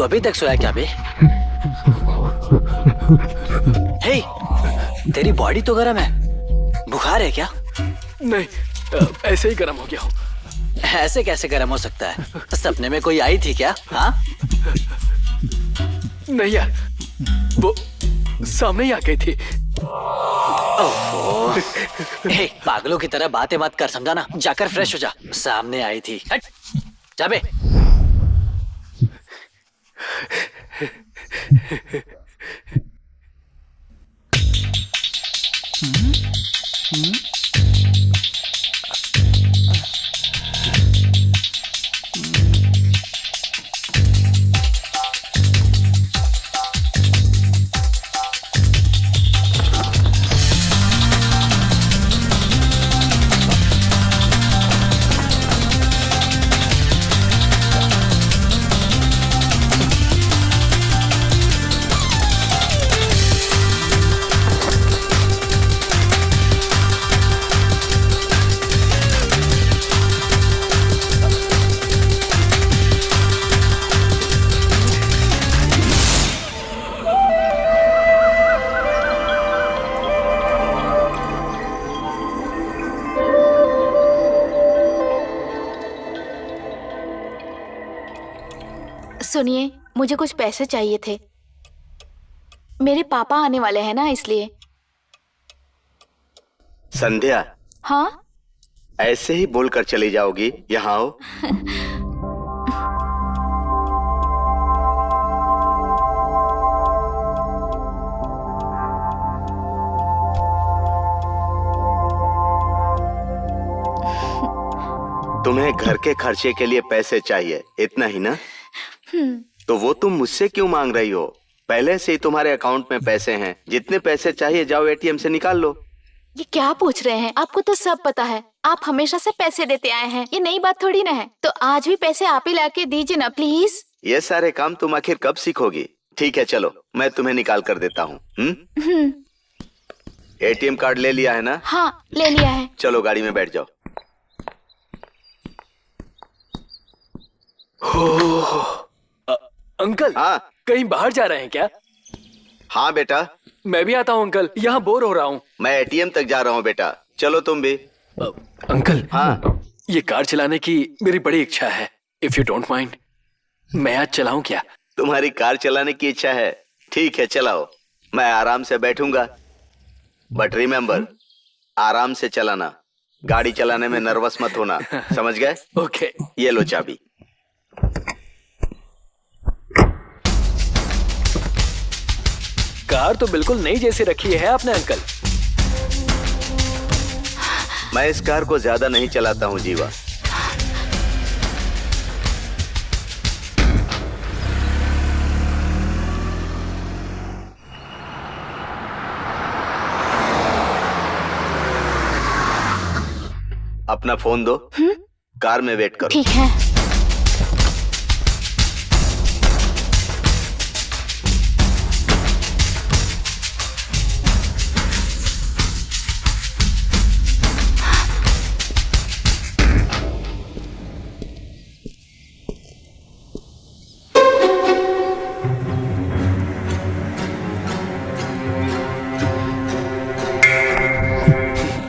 अभी तक सोया क्या बे? हे, तेरी बॉडी तो गर्म है, बुखार है क्या? नहीं, ऐसे ही गर्म हो गया हूँ। ऐसे कैसे गर्म हो सकता है? सपने में कोई आई थी क्या? हाँ? नहीं यार, वो सामने ही आ गई थी। ओहो, हे, पागलों की तरह बातें मत कर, समझा ना? जाकर फ्रेश हो जा। सामने आई थी, हट, जा बे। सुनिए, मुझे कुछ पैसे चाहिए थे। मेरे पापा आने वाले हैं ना, इसलिए। संध्या, हाँ? ऐसे ही बोलकर चली जाओगी? यहाँ आओ। तुम्हें घर के खर्चे के लिए पैसे चाहिए, इतना ही ना? तो वो तुम मुझसे क्यों मांग रही हो? पहले से ही तुम्हारे अकाउंट में पैसे हैं। जितने पैसे चाहिए जाओ एटीएम से निकाल लो। ये क्या पूछ रहे हैं? आपको तो सब पता है। आप हमेशा से पैसे देते आए हैं, ये नई बात थोड़ी ना है। तो आज भी पैसे आप ही लाके दीजिए ना, प्लीज। ये सारे काम तुम आखिर कब सीखोगी? ठीक है चलो, मैं तुम्हें निकाल कर देता हूँ। एटीएम कार्ड ले लिया है ना? हाँ, ले लिया है। चलो गाड़ी में बैठ जाओ। अंकल, हाँ? कहीं बाहर जा रहे हैं क्या? हाँ बेटा। मैं भी आता हूँ अंकल, यहाँ बोर हो रहा हूँ। मैं एटीएम तक जा रहा हूँ बेटा, चलो तुम भी। अंकल, हाँ? ये कार चलाने की मेरी बड़ी इच्छा है। इफ यू डोंट माइंड, मैं आज चलाऊं क्या? तुम्हारी कार चलाने की इच्छा है? ठीक है चलाओ, मैं आराम से बैठूंगा। बट रिमेम्बर, आराम से चलाना। गाड़ी चलाने में नर्वस मत होना, समझ गए? ओके। ये लो चाबी। कार तो बिल्कुल नई जैसी रखी है आपने अंकल। मैं इस कार को ज्यादा नहीं चलाता हूँ जीवा। अपना फोन दो। कार में वेट करो। ठीक है।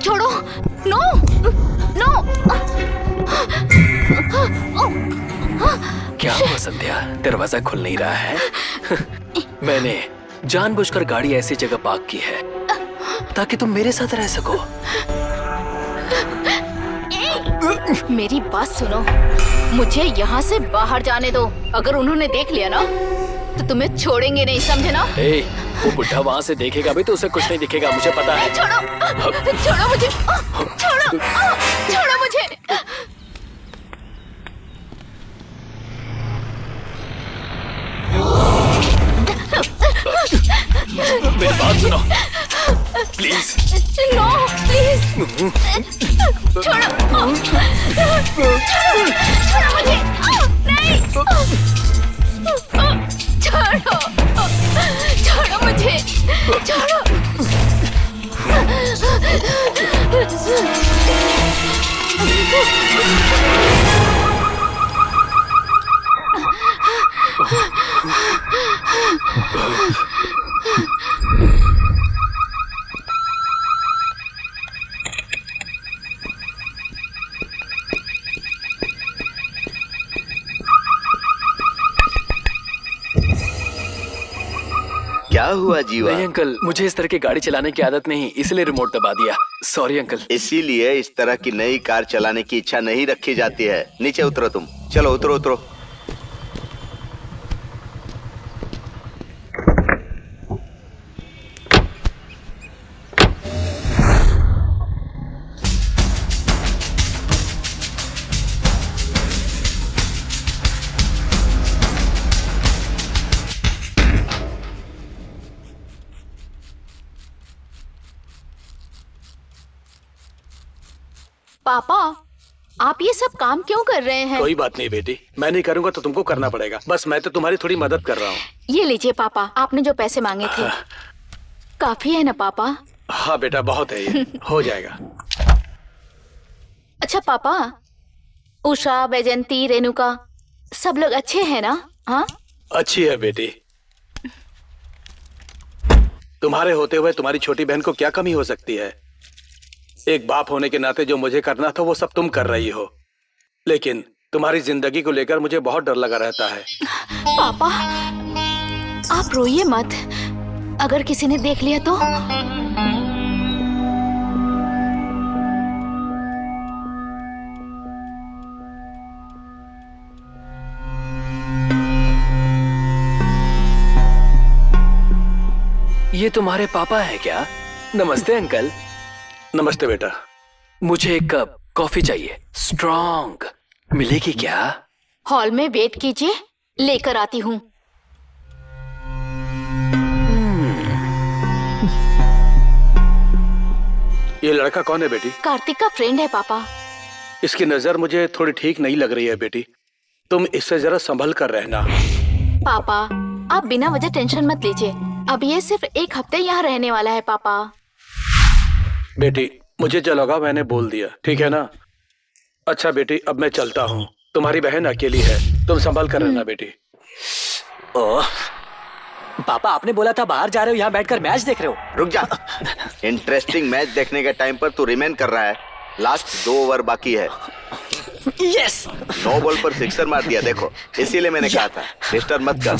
छोड़ो, नो, नो। क्या हुआ संध्या, दरवाजा खुल नहीं रहा है? मैंने जानबूझकर गाड़ी ऐसी जगह पार्क की है ताकि तुम मेरे साथ रह सको। मेरी बात सुनो, मुझे यहाँ से बाहर जाने दो। अगर उन्होंने देख लिया ना तो तुम्हें छोड़ेंगे नहीं, समझे ना? ए, वो बुढ़ा वहाँ से देखेगा भी तो उसे कुछ नहीं दिखेगा, मुझे पता है। छोड़ो, छोड़ो मुझे, छोड़ो, छोड़ो मुझे। मेरी बात सुनो प्लीज। नो प्लीज, छोड़ो, छोड़ो मुझे, नहीं, छोड़ो, छोड़ो मुझे, छोड़ो। क्या हुआ जीवा? नहीं अंकल, मुझे इस तरह की गाड़ी चलाने की आदत नहीं, इसलिए रिमोट दबा दिया। Sorry uncle. इसीलिए इस तरह की नई कार चलाने की इच्छा नहीं रखी जाती है। नीचे उतरो तुम, चलो उतरो उतरो। पापा, आप ये सब काम क्यों कर रहे हैं? कोई बात नहीं बेटी, मैं नहीं करूंगा तो तुमको करना पड़ेगा। बस मैं तो तुम्हारी थोड़ी मदद कर रहा हूँ। ये लीजिए पापा, आपने जो पैसे मांगे थे। काफी है ना पापा? हाँ बेटा, बहुत है ये, हो जाएगा। अच्छा पापा, उषा, बैजंती, रेणुका सब लोग अच्छे हैं ना? हाँ, अच्छी है बेटी। तुम्हारे होते हुए तुम्हारी छोटी बहन को क्या कमी हो सकती है? एक बाप होने के नाते जो मुझे करना था वो सब तुम कर रही हो, लेकिन तुम्हारी जिंदगी को लेकर मुझे बहुत डर लगा रहता है। पापा आप रोइए मत, अगर किसी ने देख लिया तो? ये तुम्हारे पापा है क्या? नमस्ते अंकल। नमस्ते बेटा। मुझे एक कप कॉफी चाहिए, स्ट्रॉन्ग। मिलेगी क्या? हॉल में वेट कीजिए, लेकर आती हूँ। ये लड़का कौन है बेटी? कार्तिक का फ्रेंड है पापा। इसकी नजर मुझे थोड़ी ठीक नहीं लग रही है बेटी, तुम इससे जरा संभल कर रहना। पापा आप बिना वजह टेंशन मत लीजिए, अब ये सिर्फ एक हफ्ते यहाँ रहने वाला है पापा। बेटी मुझे जो लगा मैंने बोल दिया, ठीक है ना? अच्छा बेटी, अब मैं चलता हूँ, तुम्हारी बहन अकेली है, तुम संभल कर रहना बेटी। ओह, पापा आपने बोला था बाहर जा रहे हो, यहाँ बैठकर मैच देख रहे हो। रुक जा। इंटरेस्टिंग मैच देखने के टाइम पर तू रिमेन कर रहा है। लास्ट 2 ओवर बाकी है। यस, 9 बॉल पर सिक्सर मार दिया, देखो इसीलिए मैंने कहा था डिस्टर्ब मत कर।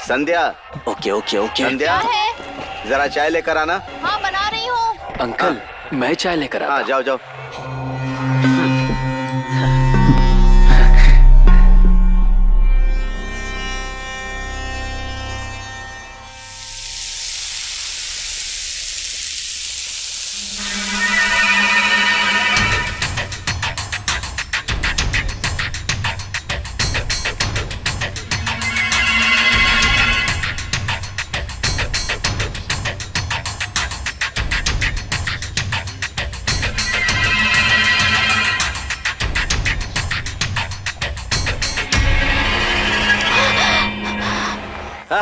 संध्या, ओके ओके ओके। संध्या जरा चाय लेकर आना। हाँ बना रही हूँ। अंकल मैं चाय लेकर आता हाँ हूँ। जाओ जाओ।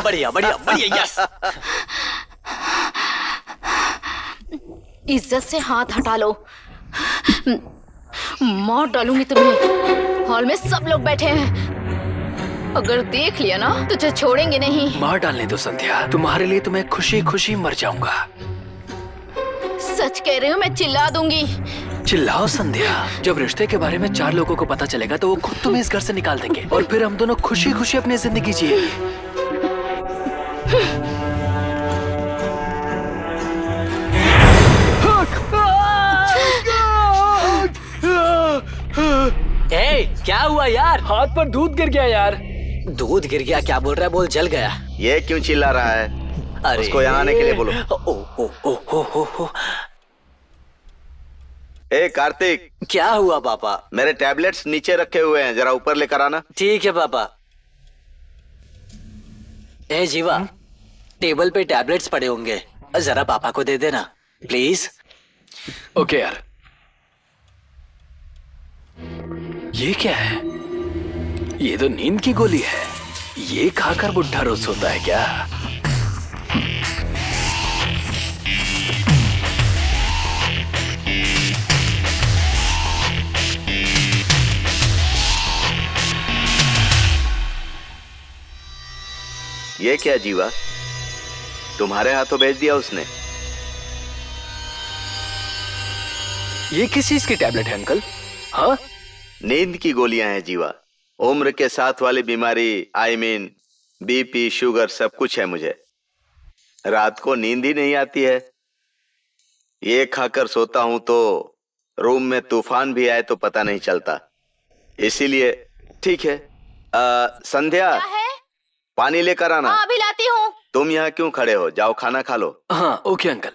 बढ़िया बढ़िया बढ़िया, यस। इज्जत से हाथ हटा लो, मार डालूंगी तुम्हें। हॉल में सब लोग बैठे हैं, अगर देख लिया ना तुझे छोड़ेंगे नहीं। मार डालने दो संध्या, तुम्हारे लिए तो मैं खुशी खुशी मर जाऊंगा। सच कह रही हूँ, मैं चिल्ला दूंगी। चिल्लाओ संध्या, जब रिश्ते के बारे में 4 लोगों को पता चलेगा तो वो खुद तुम्हें इस घर से निकाल देंगे और फिर हम दोनों खुशी खुशी अपनी जिंदगी जिएंगे। ए, क्या हुआ यार? हाथ पर दूध गिर गया यार। दूध गिर गया? क्या बोल रहा है? बोल, जल गया। ये क्यों चिल्ला रहा है? अरे उसको यहाँ आने के लिए बोलो। ओ। ए कार्तिक, क्या हुआ पापा? मेरे टैबलेट्स नीचे रखे हुए हैं, जरा ऊपर लेकर आना। ठीक है पापा। ए जीवा, टेबल पे टैबलेट्स पड़े होंगे, जरा पापा को दे देना प्लीज। ओके यार। ये क्या है? ये तो नींद की गोली है। ये खाकर बुढ़ा रोज होता है क्या? ये क्या जीवा, तुम्हारे हाथों भेज दिया उसने? ये किस चीज की टैबलेट है अंकल? हाँ, नींद की गोलियां हैं जीवा। उम्र के साथ वाली बीमारी, आई मीन बीपी, शुगर, सब कुछ है मुझे। रात को नींद ही नहीं आती है। ये खाकर सोता हूं तो रूम में तूफान भी आए तो पता नहीं चलता। इसीलिए ठीक है। संध्या, क्या है? पानी लेकर आना। हाँ, अभी लाती हूँ। तुम यहाँ क्यों खड़े हो? जाओ खाना खा लो। हाँ, ओके अंकल।